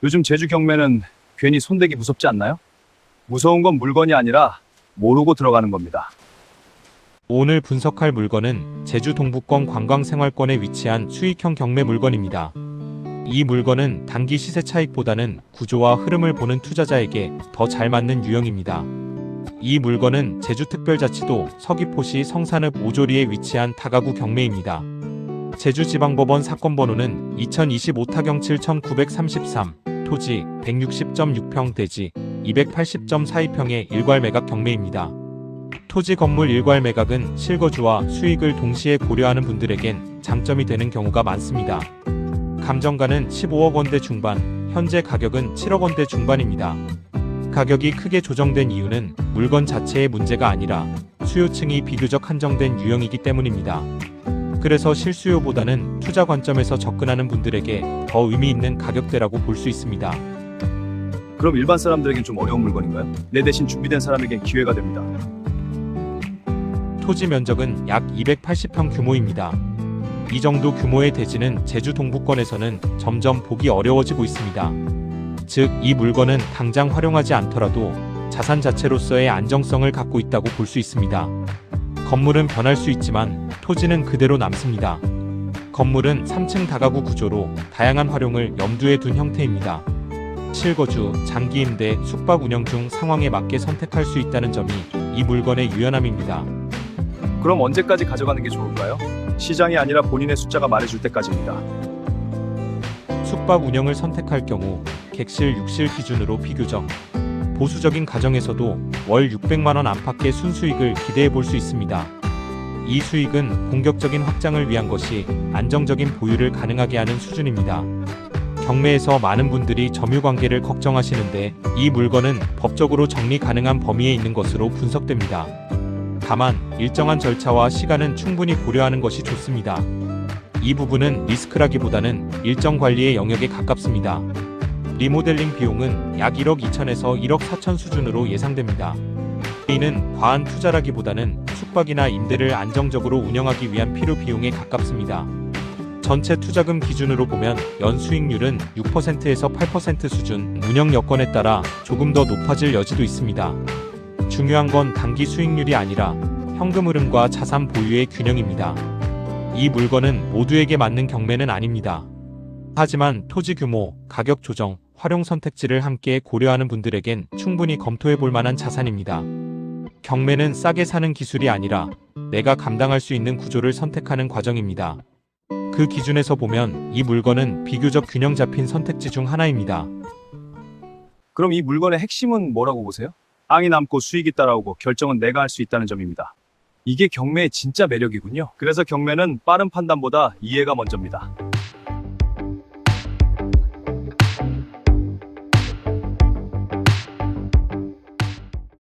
요즘 제주 경매는 괜히 손대기 무섭지 않나요? 무서운 건 물건이 아니라 모르고 들어가는 겁니다. 오늘 분석할 물건은 제주 동부권 관광생활권에 위치한 수익형 경매 물건입니다. 이 물건은 단기 시세 차익보다는 구조와 흐름을 보는 투자자에게 더 잘 맞는 유형입니다. 이 물건은 제주특별자치도 서귀포시 성산읍 5조리에 위치한 다가구 경매입니다. 제주지방법원 사건번호는 2025 타경 7933, 토지 160.6평 대지 280.42평의 일괄 매각 경매입니다. 토지 건물 일괄 매각은 실거주와 수익을 동시에 고려하는 분들에겐 장점이 되는 경우가 많습니다. 감정가는 15억 원대 중반, 현재 가격은 7억 원대 중반입니다. 가격이 크게 조정된 이유는 물건 자체의 문제가 아니라 수요층이 비교적 한정된 유형이기 때문입니다. 그래서 실수요보다는 투자 관점에서 접근하는 분들에게 더 의미 있는 가격대라고 볼 수 있습니다. 그럼 일반 사람들에겐 좀 어려운 물건인가요? 내 대신 준비된 사람에겐 기회가 됩니다. 토지 면적은 약 280평 규모입니다. 이 정도 규모의 대지는 제주 동부권에서는 점점 보기 어려워지고 있습니다. 즉, 이 물건은 당장 활용하지 않더라도 자산 자체로서의 안정성을 갖고 있다고 볼 수 있습니다. 건물은 변할 수 있지만 토지는 그대로 남습니다. 건물은 3층 다가구 구조로 다양한 활용을 염두에 둔 형태입니다. 실거주, 장기 임대, 숙박 운영 중 상황에 맞게 선택할 수 있다는 점이 이 물건의 유연함입니다. 그럼 언제까지 가져가는 게 좋을까요? 시장이 아니라 본인의 숫자가 말해줄 때까지입니다. 숙박 운영을 선택할 경우 객실, 육실 기준으로 비교적 보수적인 가정에서도 월 600만 원 안팎의 순수익을 기대해 볼 수 있습니다. 이 수익은 본격적인 확장을 위한 것이 안정적인 보유를 가능하게 하는 수준입니다. 경매에서 많은 분들이 점유 관계를 걱정하시는데 이 물건은 법적으로 정리 가능한 범위에 있는 것으로 분석됩니다. 다만 일정한 절차와 시간은 충분히 고려하는 것이 좋습니다. 이 부분은 리스크라기보다는 일정 관리의 영역에 가깝습니다. 리모델링 비용은 약 1억 2천에서 1억 4천 수준으로 예상됩니다. 이는 과한 투자라기보다는 숙박이나 임대를 안정적으로 운영하기 위한 필요 비용에 가깝습니다. 전체 투자금 기준으로 보면 연 수익률은 6%에서 8% 수준, 운영 여건에 따라 조금 더 높아질 여지도 있습니다. 중요한 건 단기 수익률이 아니라 현금 흐름과 자산 보유의 균형입니다. 이 물건은 모두에게 맞는 경매는 아닙니다. 하지만 토지 규모, 가격 조정, 활용 선택지를 함께 고려하는 분들에겐 충분히 검토해 볼 만한 자산입니다. 경매는 싸게 사는 기술이 아니라 내가 감당할 수 있는 구조를 선택하는 과정입니다. 그 기준에서 보면 이 물건은 비교적 균형 잡힌 선택지 중 하나입니다. 그럼 이 물건의 핵심은 뭐라고 보세요? 땅이 남고 수익이 따라오고 결정은 내가 할 수 있다는 점입니다. 이게 경매의 진짜 매력이군요. 그래서 경매는 빠른 판단보다 이해가 먼저입니다.